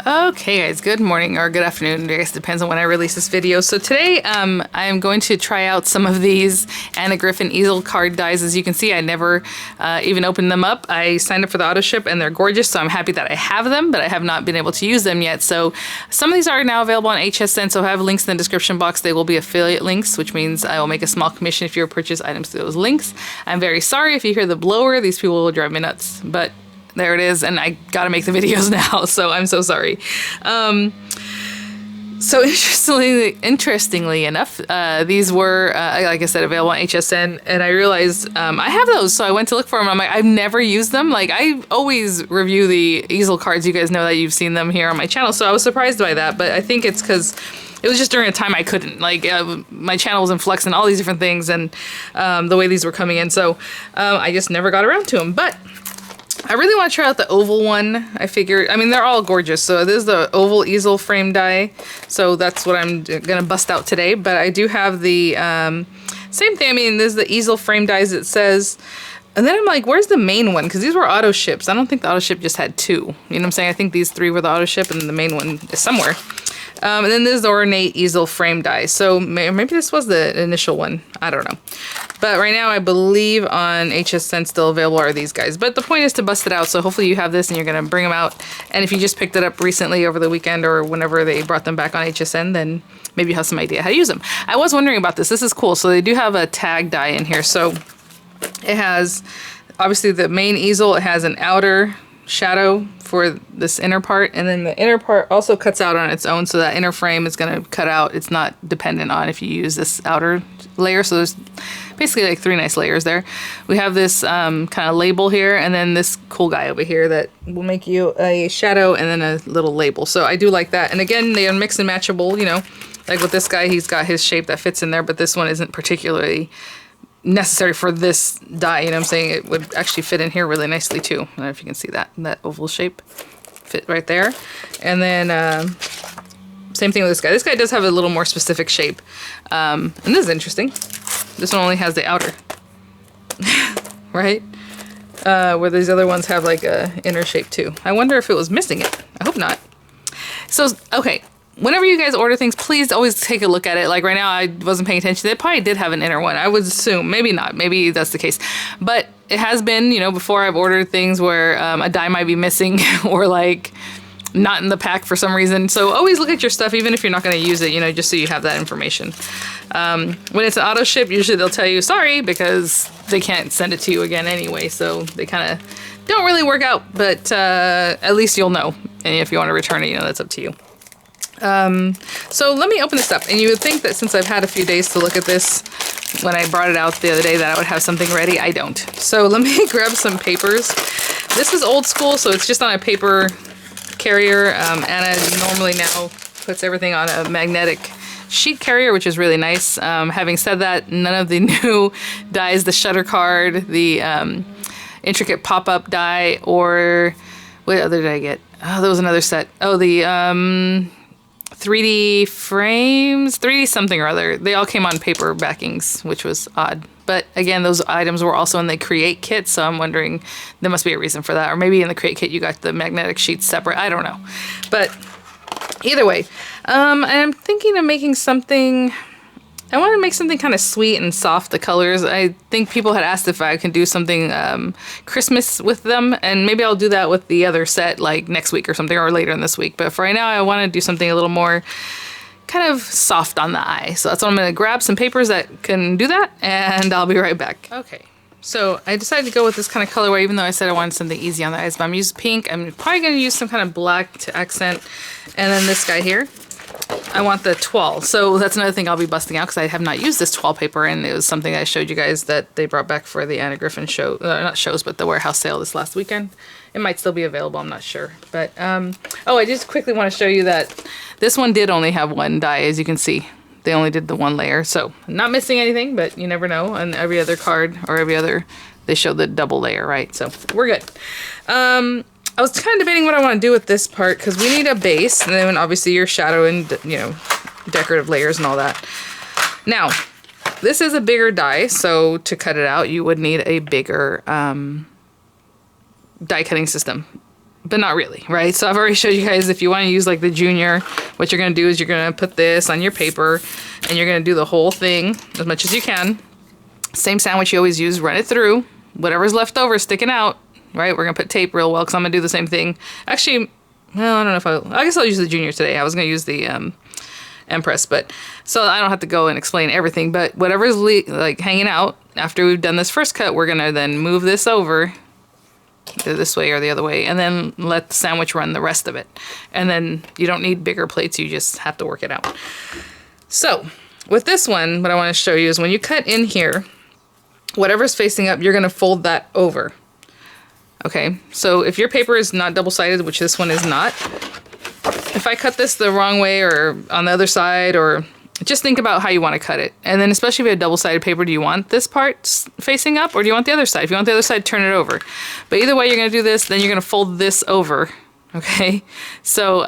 Okay guys, good morning or good afternoon, I guess it depends on when I release this video. So today I am going to try out some of these Anna Griffin easel card dies. As you can see, I never even opened them up. I signed up for the auto ship and they're gorgeous, so I'm happy that I have them, but I have not been able to use them yet. So some of these are now available on HSN, so I have links in the description box. They will be affiliate links, which means I will make a small commission if you purchase items through those links. I'm very sorry if you hear the blower. These people will drive me nuts, but there it is, and I gotta make the videos now, so I'm so sorry. So interestingly enough, these were, like I said, available on HSN, and I realized I have those, so I went to look for them. I'm like, I've never used them. Like, I always review the easel cards. You guys know that, you've seen them here on my channel, so I was surprised by that, but I think it's because it was just during a time I couldn't. Like, my channel was in flux and all these different things, and the way these were coming in, so I just never got around to them. But I really want to try out the oval one. I figured, I mean, they're all gorgeous. So this is the oval easel frame die. So that's what I'm going to bust out today. But I do have the same thing. I mean, this is the easel frame dies, it says. And then I'm like, where's the main one? Because these were auto ships. I don't think the auto ship just had two. You know what I'm saying? I think these three were the auto ship and the main one is somewhere. And then this is the Ornate easel frame die. So maybe this was the initial one. I don't know. But right now I believe on HSN still available are these guys. But the point is to bust it out. So hopefully you have this and you're going to bring them out. And if you just picked it up recently over the weekend or whenever they brought them back on HSN, then maybe you have some idea how to use them. I was wondering about this. This is cool. So they do have a tag die in here. So it has obviously the main easel. It has an outer shadow for this inner part, and then the inner part also cuts out on its own, so that inner frame is going to cut out. It's not dependent on if you use this outer layer, so there's basically like three nice layers there. We have this kind of label here, and then this cool guy over here that will make you a shadow and then a little label. So I do like that, and again, they are mix and matchable, you know, like with this guy, he's got his shape that fits in there, but this one isn't particularly necessary for this die, you know what I'm saying? It would actually fit in here really nicely too. I don't know if you can see that oval shape fit right there. And then same thing with this guy. This guy does have a little more specific shape. And this is interesting. This one only has the outer, right? Where these other ones have like a inner shape too. I wonder if it was missing it. I hope not. So, okay. Whenever you guys order things, please always take a look at it. Like right now, I wasn't paying attention. It probably did have an inner one. I would assume. Maybe not. Maybe that's the case. But it has been, you know, before I've ordered things where a die might be missing or like not in the pack for some reason. So always look at your stuff, even if you're not going to use it, you know, just so you have that information. When it's an auto ship, usually they'll tell you sorry because they can't send it to you again anyway. So they kind of don't really work out. But at least you'll know. And if you want to return it, you know, that's up to you. So let me open this up, and you would think that since I've had a few days to look at this when I brought it out the other day that I would have something ready. I don't. So let me grab some papers. This is old school, so it's just on a paper carrier. Anna normally now puts everything on a magnetic sheet carrier, which is really nice. Having said that, none of the new dies, the shutter card, the intricate pop-up die, or what other did I get? Oh, there was another set. Oh, the 3D frames, 3D something or other. They all came on paper backings, which was odd. But again, those items were also in the Create kit, so I'm wondering there must be a reason for that. Or maybe in the Create kit you got the magnetic sheets separate. I don't know. But either way, I'm thinking of making something. I want to make something kind of sweet and soft, the colors. I think people had asked if I can do something Christmas with them, and maybe I'll do that with the other set like next week or something, or later in this week. But for right now, I want to do something a little more kind of soft on the eye. So that's what I'm going to grab, some papers that can do that, and I'll be right back. Okay, so I decided to go with this kind of colorway, even though I said I wanted something easy on the eyes, but I'm using pink. I'm probably going to use some kind of black to accent, and then this guy here. I want the Toile. So that's another thing I'll be busting out because I have not used this Toile paper, and it was something I showed you guys that they brought back for the Anna Griffin show, not shows, but the warehouse sale this last weekend. It might still be available, I'm not sure. But, oh, I just quickly want to show you that this one did only have one die, as you can see. They only did the one layer, so I'm not missing anything, but you never know. On every other card or every other, they show the double layer, right? So we're good. I was kind of debating what I want to do with this part because we need a base, and then obviously your shadow and, you know, decorative layers and all that. Now, this is a bigger die, so to cut it out, you would need a bigger die cutting system. but not really, right? So I've already showed you guys, if you want to use like the junior, what you're going to do is you're going to put this on your paper and you're going to do the whole thing as much as you can. Same sandwich you always use, run it through. Whatever's left over sticking out, right? We're going to put tape real well because I'm going to do the same thing. Actually, well, I don't know if I guess I'll use the junior today. I was going to use the Empress, but so I don't have to go and explain everything, but whatever's like hanging out after we've done this first cut, we're going to then move this over either this way or the other way, and then let the sandwich run the rest of it. And then you don't need bigger plates, you just have to work it out. So with this one, what I want to show you is when you cut in here, whatever's facing up, you're going to fold that over. Okay, so if your paper is not double-sided, which this one is not, if I cut this the wrong way or on the other side, or just think about how you want to cut it. And then especially if you have double-sided paper, do you want this part facing up or do you want the other side? If you want the other side, turn it over. But either way, you're going to do this, then you're going to fold this over, okay? So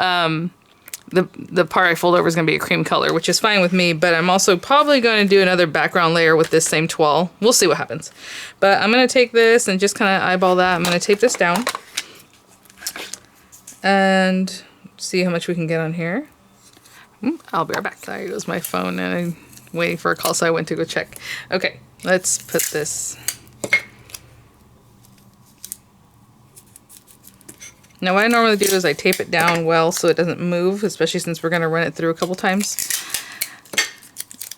the part I fold over is going to be a cream color, which is fine with me, but I'm also probably going to do another background layer with this same toile. We'll see what happens. But I'm going to take this and just kind of eyeball that. I'm going to tape this down and see how much we can get on here. I'll be right back. There goes my phone and I'm waiting for a call, so I went to go check. Okay, let's put this. Now what I normally do is I tape it down well so it doesn't move, especially since we're going to run it through a couple times.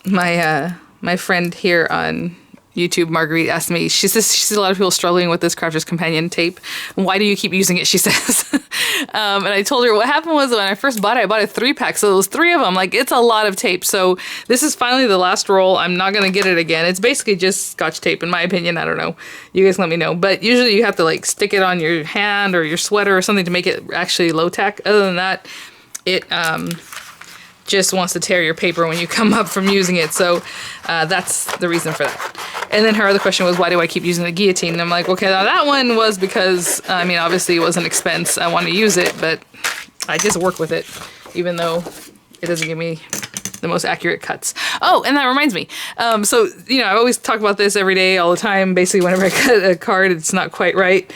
My friend here on YouTube, Marguerite, asked me, she says she sees a lot of people struggling with this Crafter's Companion tape. Why do you keep using it, she says. And I told her what happened was when I first bought it, I bought a 3-pack, so it was 3 of them. Like, it's a lot of tape. So this is finally the last roll. I'm not going to get it again. It's basically just Scotch tape, in my opinion. I don't know. You guys let me know. But usually you have to, like, stick it on your hand or your sweater or something to make it actually low tack. Other than that, it just wants to tear your paper when you come up from using it. So that's the reason for that. And then her other question was, why do I keep using the guillotine? And I'm like, okay, now that one was because, I mean, obviously it was an expense. I want to use it, but I just work with it, even though it doesn't give me the most accurate cuts. Oh, and that reminds me. So, you know, I always talk about this every day, all the time. Basically, whenever I cut a card, it's not quite right.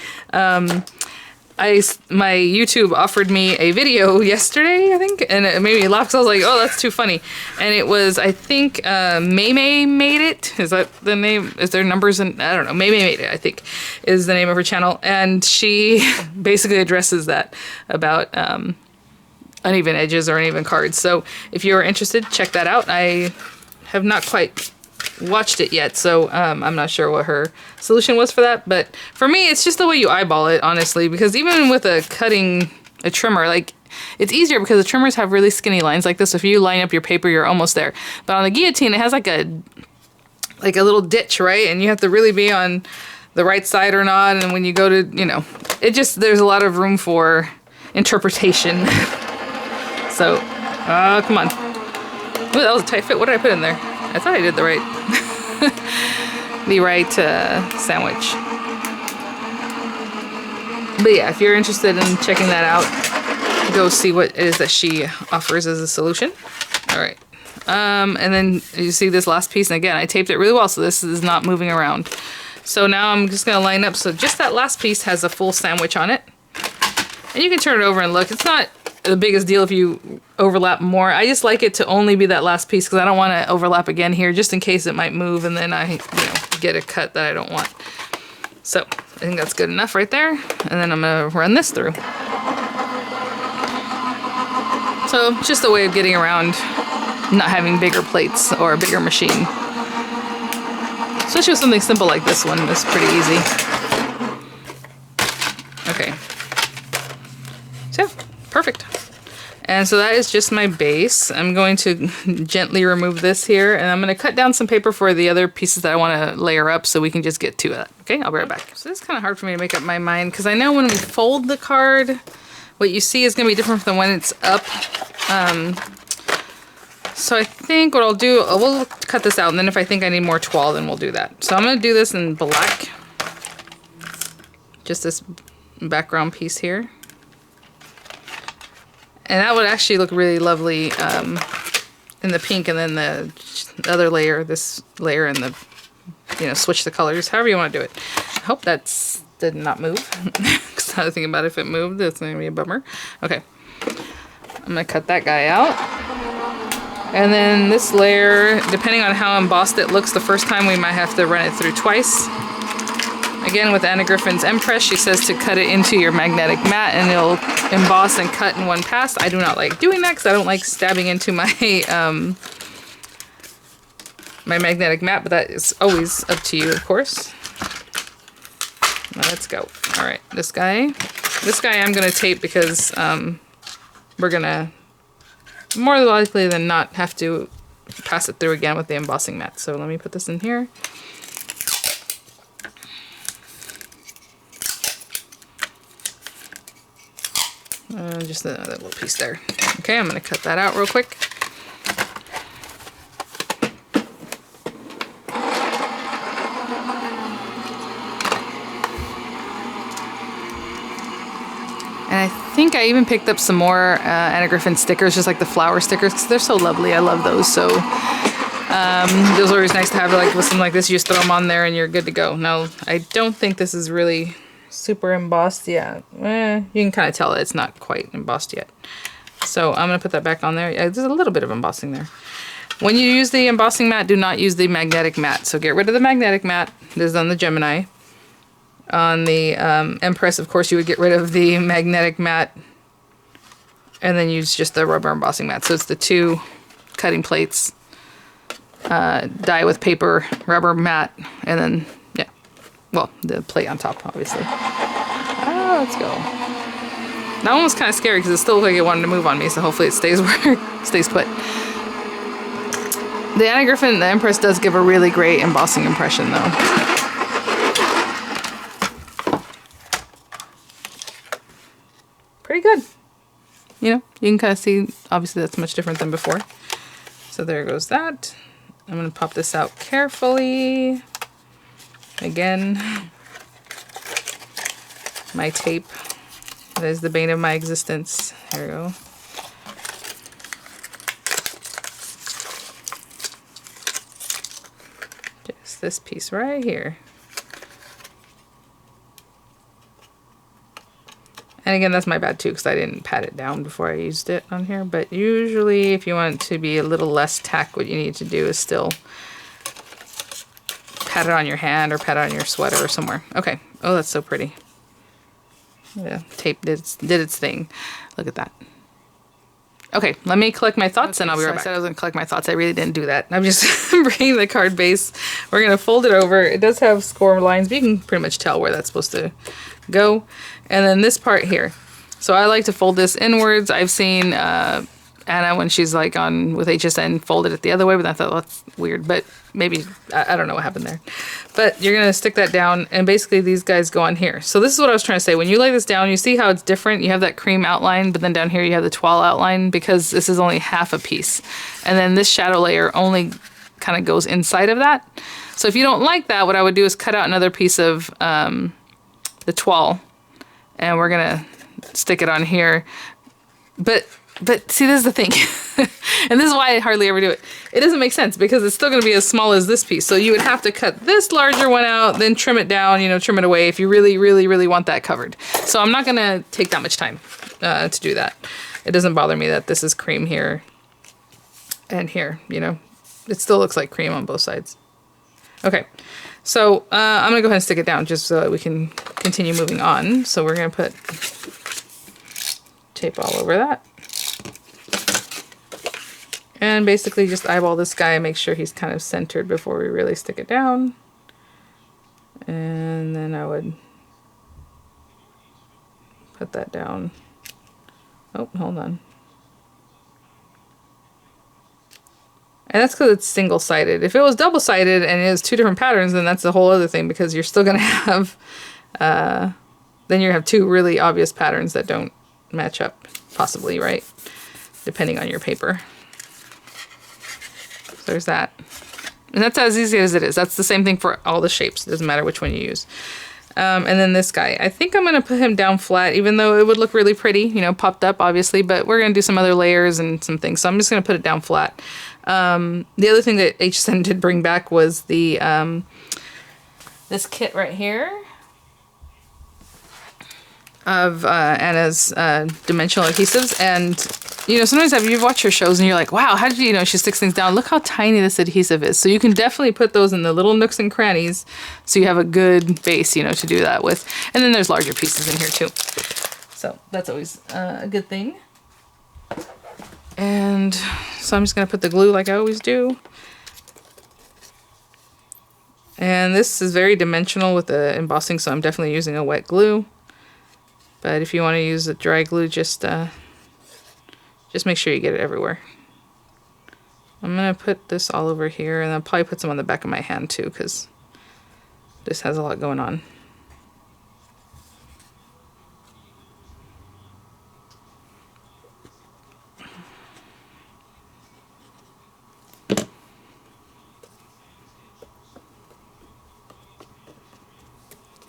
My YouTube offered me a video yesterday, I think, and it made me laugh because I was like, oh, that's too funny. And it was, I think, May made it. Is that the name? Is there numbers in? I don't know. May made it, I think, is the name of her channel. And she basically addresses that about uneven edges or uneven cards. So if you're interested, check that out. I have not quite watched it yet, so I'm not sure what her solution was for that, but for me it's just the way you eyeball it, honestly, because even with a trimmer, like, it's easier because the trimmers have really skinny lines like this. If you line up your paper, you're almost there, but on the guillotine it has like a little ditch, right? And you have to really be on the right side or not, and when you go to, you know, it just, there's a lot of room for interpretation. So come on. Ooh, that was a tight fit. What did I put in there? I thought I did the right sandwich. But yeah, if you're interested in checking that out, go see what it is that she offers as a solution. All right. And then you see this last piece, and again, I taped it really well, so this is not moving around. So now I'm just gonna line up, so just that last piece has a full sandwich on it. And you can turn it over and look. It's not the biggest deal if you overlap more. I just like it to only be that last piece because I don't want to overlap again here, just in case it might move and then I, get a cut that I don't want. So I think that's good enough right there. And then I'm gonna run this through. So just a way of getting around not having bigger plates or a bigger machine. Especially with something simple like this one, it's pretty easy. Okay. So, perfect. And so that is just my base. I'm going to gently remove this here, and I'm going to cut down some paper for the other pieces that I want to layer up so we can just get to it. Okay, I'll be right back. So it's kind of hard for me to make up my mind because I know when we fold the card, what you see is going to be different than when it's up. So I think what I'll do, we'll cut this out, and then if I think I need more toile, then we'll do that. So I'm going to do this in black. Just this background piece here. And that would actually look really lovely in the pink, and then the other layer, this layer, and the, switch the colors, however you want to do it. I hope that's did not move, because Just how to think about if it moved, it's gonna be a bummer. Okay, I'm gonna cut that guy out. And then this layer, depending on how embossed it looks the first time, we might have to run it through twice. Again, with Anna Griffin's Empress, she says to cut it into your magnetic mat and it'll emboss and cut in one pass. I do not like doing that because I don't like stabbing into my my magnetic mat, but that is always up to you, of course. Now let's go. All right, this guy I'm gonna tape because we're gonna more likely than not have to pass it through again with the embossing mat. So let me put this in here. Just another little piece there. Okay, I'm gonna cut that out real quick. And I think I even picked up some more Anna Griffin stickers, just like the flower stickers, because they're so lovely. I love those. So those are always nice to have, like with something like this. You just throw them on there and you're good to go. Now, I don't think this is really super embossed yet. You can kind of tell that it's not quite embossed yet. So I'm going to put that back on there. There's a little bit of embossing there. When you use the embossing mat, do not use the magnetic mat. So get rid of the magnetic mat. This is on the Gemini. On the Empress, of course, you would get rid of the magnetic mat and then use just the rubber embossing mat. So it's the two cutting plates, dye with paper, rubber mat, and then, yeah, well, the plate on top, obviously. Let's go. That one was kind of scary because it still looked like it wanted to move on me, so hopefully it stays where it stays put. The Anna Griffin, the Empress, does give a really great embossing impression, though. Pretty good. You know, you can kind of see, obviously that's much different than before. So there goes that. I'm going to pop this out carefully. Again, my tape. That is the bane of my existence. There we go. Just this piece right here. And again, that's my bad too, because I didn't pat it down before I used it on here. But usually, if you want it to be a little less tack, what you need to do is still pat it on your hand or pat it on your sweater or somewhere. Okay. Oh, that's so pretty. Yeah, tape did its thing. Look at that. Okay, let me collect my thoughts and I'll be right back. I said I was going to collect my thoughts. I really didn't do that. I'm just bringing the card base. We're going to fold it over. It does have score lines, but you can pretty much tell where that's supposed to go. And then this part here. So I like to fold this inwards. I've seen Anna, when she's like on with HSN, folded it the other way, but I thought, well, that's weird. But maybe, I don't know what happened there. But you're going to stick that down, and basically these guys go on here. So this is what I was trying to say. When you lay this down, you see how it's different. You have that cream outline, but then down here you have the Toile outline, because this is only half a piece. And then this shadow layer only kind of goes inside of that. So if you don't like that, what I would do is cut out another piece of the Toile, and we're going to stick it on here. But see, this is the thing. And this is why I hardly ever do it. It doesn't make sense because it's still going to be as small as this piece. So you would have to cut this larger one out, then trim it down, you know, trim it away if you really, really, really want that covered. So I'm not going to take that much time to do that. It doesn't bother me that this is cream here and here, you know. It still looks like cream on both sides. Okay. So I'm going to go ahead and stick it down just so that we can continue moving on. So we're going to put tape all over that. And basically just eyeball this guy, make sure he's kind of centered before we really stick it down. And then I would put that down. Oh, hold on. And that's because it's single-sided. If it was double-sided and it was two different patterns, then that's a whole other thing, because you're still going to have, then you have two really obvious patterns that don't match up, possibly, right? Depending on your paper. So there's that. And that's as easy as it is. That's the same thing for all the shapes. It doesn't matter which one you use. And then this guy. I think I'm going to put him down flat, even though it would look really pretty, you know, popped up, obviously. But we're going to do some other layers and some things. So I'm just going to put it down flat. The other thing that HSN did bring back was the this kit right here. of Anna's dimensional adhesives, and you know, sometimes you've watched her shows and you're like, wow, how did you know she sticks things down? Look how tiny this adhesive is. So you can definitely put those in the little nooks and crannies so you have a good base, you know, to do that with. And then there's larger pieces in here too. So that's always a good thing. And so I'm just gonna put the glue like I always do. And this is very dimensional with the embossing, so I'm definitely using a wet glue. But if you want to use a dry glue, just make sure you get it everywhere. I'm gonna put this all over here, and I'll probably put some on the back of my hand too, because this has a lot going on.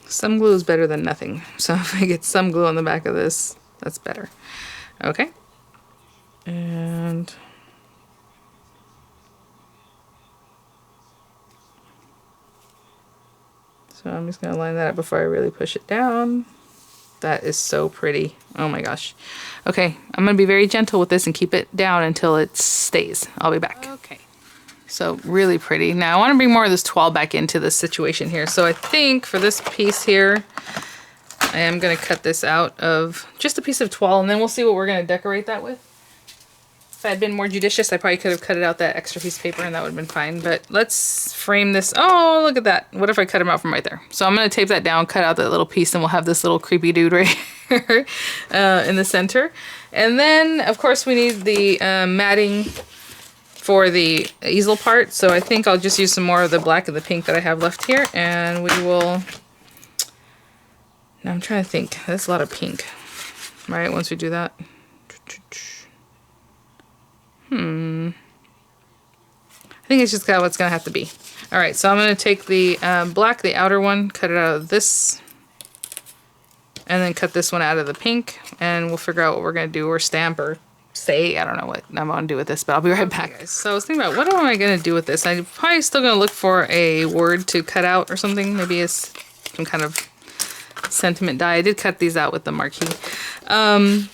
Some glue is better than nothing. So if I get some glue on the back of this, that's better. Okay. And so I'm just going to line that up before I really push it down. That is so pretty. Oh my gosh. Okay, I'm going to be very gentle with this and keep it down until it stays. I'll be back. Okay. So really pretty. Now I want to bring more of this toile back into this situation here. So I think for this piece here, I am going to cut this out of just a piece of toile, and then we'll see what we're going to decorate that with. If I had been more judicious, I probably could have cut it out that extra piece of paper and that would have been fine. But let's frame this. Oh, look at that. What if I cut them out from right there? So I'm going to tape that down, cut out that little piece, and we'll have this little creepy dude right here in the center. And then, of course, we need the matting for the easel part, so I think I'll just use some more of the black and the pink that I have left here, and we will. Now I'm trying to think. That's a lot of pink, right? Once we do that, I think it's just kind of what's gonna have to be. All right, so I'm gonna take the black, the outer one, cut it out of this, and then cut this one out of the pink, and we'll figure out what we're gonna do, or stamp, or say, I don't know what I'm gonna do with this, but I'll be right back. Okay, so I was thinking about what am I gonna do with this. I'm probably still gonna look for a word to cut out or something. Maybe it's some kind of sentiment die. I did cut these out with the marquee. And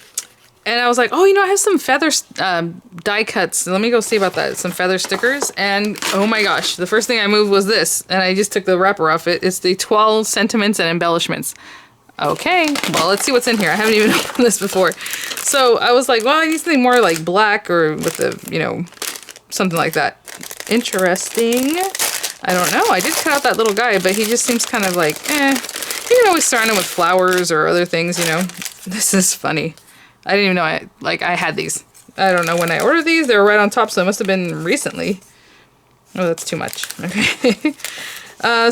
I was like, oh, you know, I have some feather die cuts. Let me go see about that. Some feather stickers. And oh my gosh, the first thing I moved was this. And I just took the wrapper off it. It's the 12 sentiments and embellishments. Okay, well, let's see what's in here. I haven't even opened this before. So I was like, well, I need something more like black or with the, you know, something like that. Interesting. I don't know. I did cut out that little guy, but he just seems kind of like, eh. You can always surround him with flowers or other things, you know. This is funny. I didn't even know I had these. I don't know when I ordered these. They were right on top, so it must have been recently. Oh, that's too much. Okay.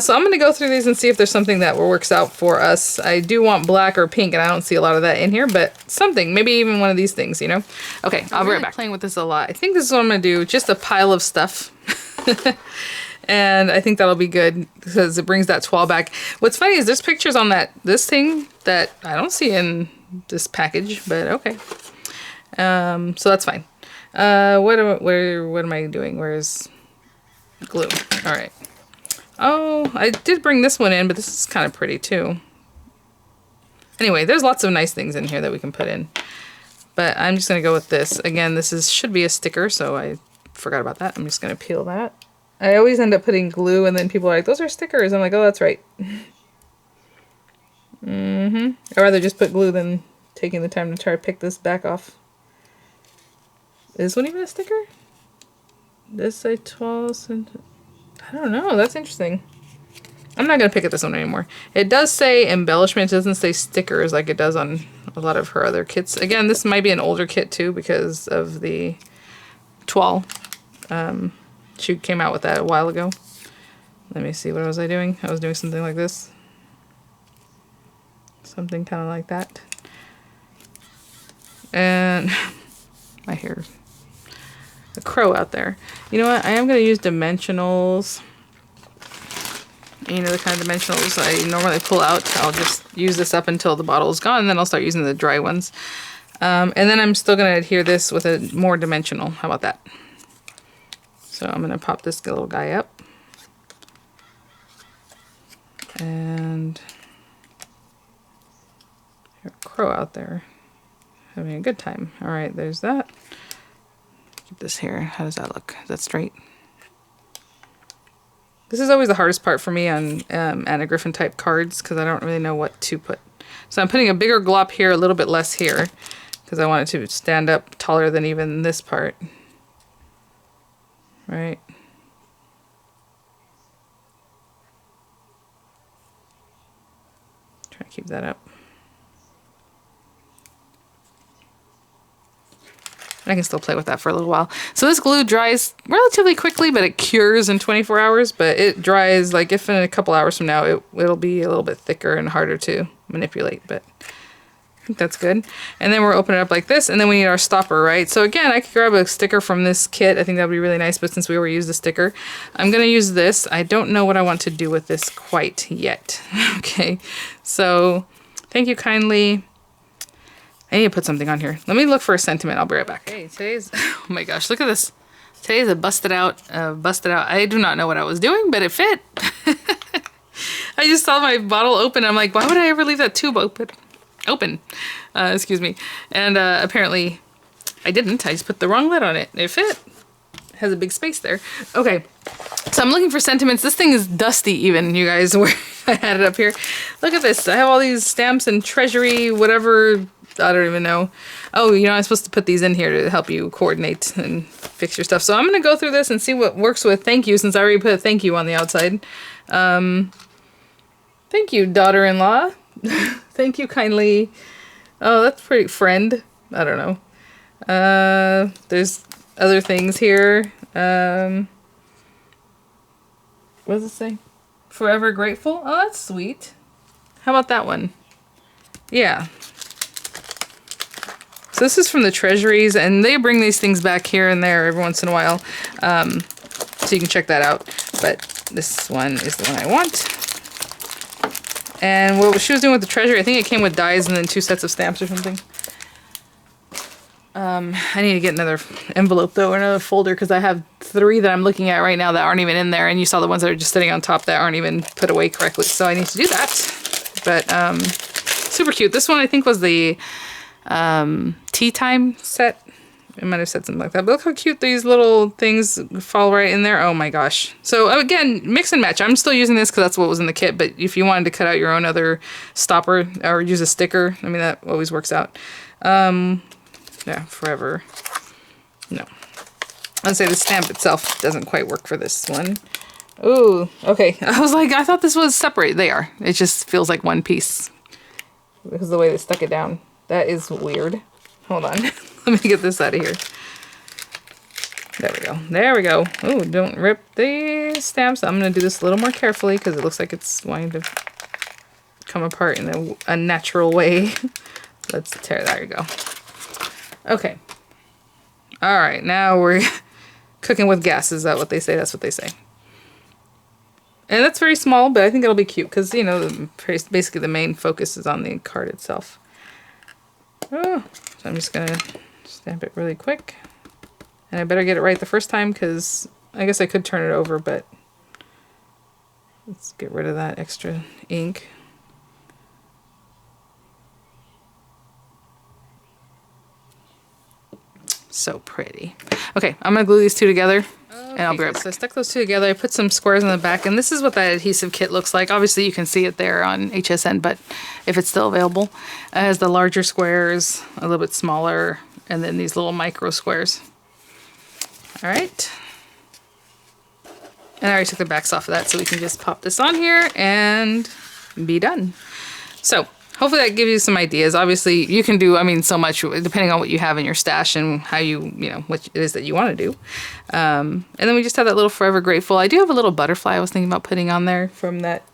So I'm going to go through these and see if there's something that works out for us. I do want black or pink, and I don't see a lot of that in here, but something. Maybe even one of these things, you know? Okay, I'll be right back. Playing with this a lot. I think this is what I'm going to do. Just a pile of stuff. And I think that'll be good because it brings that toile back. What's funny is there's pictures on this thing that I don't see in this package, but okay. So that's fine. What am I doing? Where's glue? All right. Oh, I did bring this one in, but this is kind of pretty too. Anyway, there's lots of nice things in here that we can put in. But I'm just going to go with this. Again, this should be a sticker, so I forgot about that. I'm just going to peel that. I always end up putting glue, and then people are like, those are stickers. I'm like, oh, that's right. I'd rather just put glue than taking the time to try to pick this back off. Is this one even a sticker? Does say 12 cent? I don't know. That's interesting. I'm not going to pick at this one anymore. It does say embellishments. It doesn't say stickers like it does on a lot of her other kits. Again, this might be an older kit too because of the Toile. She came out with that a while ago. Let me see. What was I doing? I was doing something like this. Something kind of like that. And my hair. A crow out there. You know what? I am going to use dimensionals. You know, the kind of dimensionals I normally pull out. I'll just use this up until the bottle is gone, and then I'll start using the dry ones. And then I'm still going to adhere this with a more dimensional. How about that? So I'm going to pop this little guy up. And There's a crow out there having a good time. All right, there's that. Keep this here. How does that look? Is that straight? This is always the hardest part for me on Anna Griffin type cards because I don't really know what to put. So I'm putting a bigger glop here, a little bit less here, because I want it to stand up taller than even this part. Right? Try to keep that up. I can still play with that for a little while. So this glue dries relatively quickly, but it cures in 24 hours. But it dries, like if in a couple hours from now, it'll be a little bit thicker and harder to manipulate. But I think that's good. And then we're opening it up like this, and then we need our stopper, right? So again, I could grab a sticker from this kit. I think that would be really nice, but since we already used the sticker, I'm going to use this. I don't know what I want to do with this quite yet. Okay, so thank you kindly. I need to put something on here. Let me look for a sentiment. I'll be right back. Hey, today's, oh my gosh, look at this. Today's a busted out. I do not know what I was doing, but it fit. I just saw my bottle open. I'm like, why would I ever leave that tube open? Excuse me. And apparently I didn't. I just put the wrong lid on it. It fit. It has a big space there. Okay. So I'm looking for sentiments. This thing is dusty even, you guys, where I had it up here. Look at this. I have all these stamps and Treasury, whatever. I don't even know. Oh, you know, I'm supposed to put these in here to help you coordinate and fix your stuff. So I'm going to go through this and see what works with thank you, since I already put a thank you on the outside. Thank you, daughter-in-law. Thank you kindly. Oh, that's pretty. Friend. I don't know. There's other things here. What does it say? Forever grateful. Oh, that's sweet. How about that one? Yeah. So this is from the Treasuries, and they bring these things back here and there every once in a while. So you can check that out. But this one is the one I want. And what she was doing with the Treasury, I think it came with dies and then 2 sets of stamps or something. I need to get another envelope though, or another folder, because I have 3 that I'm looking at right now that aren't even in there, and you saw the ones that are just sitting on top that aren't even put away correctly. So I need to do that. But super cute. This one I think was the tea time set. It might have said something like that, but look how cute these little things fall right in there. Oh my gosh. So again, mix and match. I'm still using this because that's what was in the kit, but if you wanted to cut out your own other stopper or use a sticker, I mean, that always works out. Yeah, forever. No. I'd say the stamp itself doesn't quite work for this one. Ooh, okay. I was like, I thought this was separate. They are. It just feels like one piece because of the way they stuck it down. That is weird. Hold on. Let me get this out of here. There we go. There we go. Oh, don't rip the stamps. I'm going to do this a little more carefully because it looks like it's wanting to come apart in a unnatural way. Let's tear. There you go. Okay. All right. Now we're cooking with gas. Is that what they say? That's what they say. And that's very small, but I think it'll be cute because, you know, basically the main focus is on the card itself. Oh, so I'm just going to stamp it really quick. And I better get it right the first time because I guess I could turn it over, but let's get rid of that extra ink. So pretty. Okay, I'm going to glue these 2 together. And I'll be right back. So I stuck those 2 together. I put some squares on the back, and this is what that adhesive kit looks like. Obviously, you can see it there on HSN, but if it's still available, it has the larger squares, a little bit smaller, and then these little micro squares. All right. And I already took the backs off of that, so we can just pop this on here and be done. So hopefully that gives you some ideas. Obviously, you can do, I mean, so much depending on what you have in your stash and how you know, what it is that you want to do. And then we just have that little Forever Grateful. I do have a little butterfly I was thinking about putting on there from that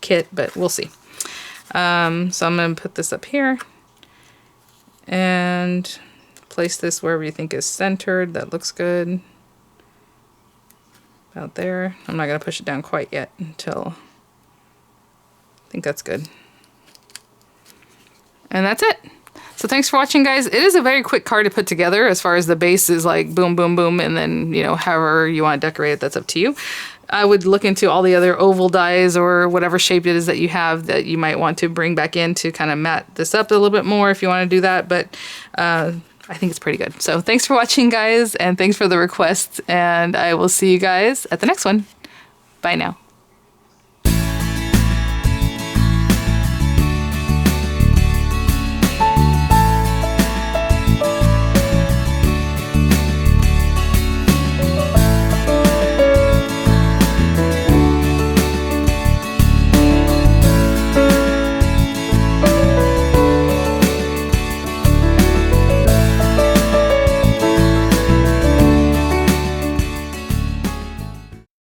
kit, but we'll see. So I'm going to put this up here and place this wherever you think is centered. That looks good. About there. I'm not going to push it down quite yet until I think that's good. And that's it. So thanks for watching, guys. It is a very quick card to put together as far as the base is like boom, boom, boom, and then, you know, however you want to decorate it, that's up to you. I would look into all the other oval dies or whatever shape it is that you have that you might want to bring back in to kind of matte this up a little bit more if you want to do that. But I think it's pretty good. So thanks for watching, guys, and thanks for the requests. And I will see you guys at the next one. Bye now.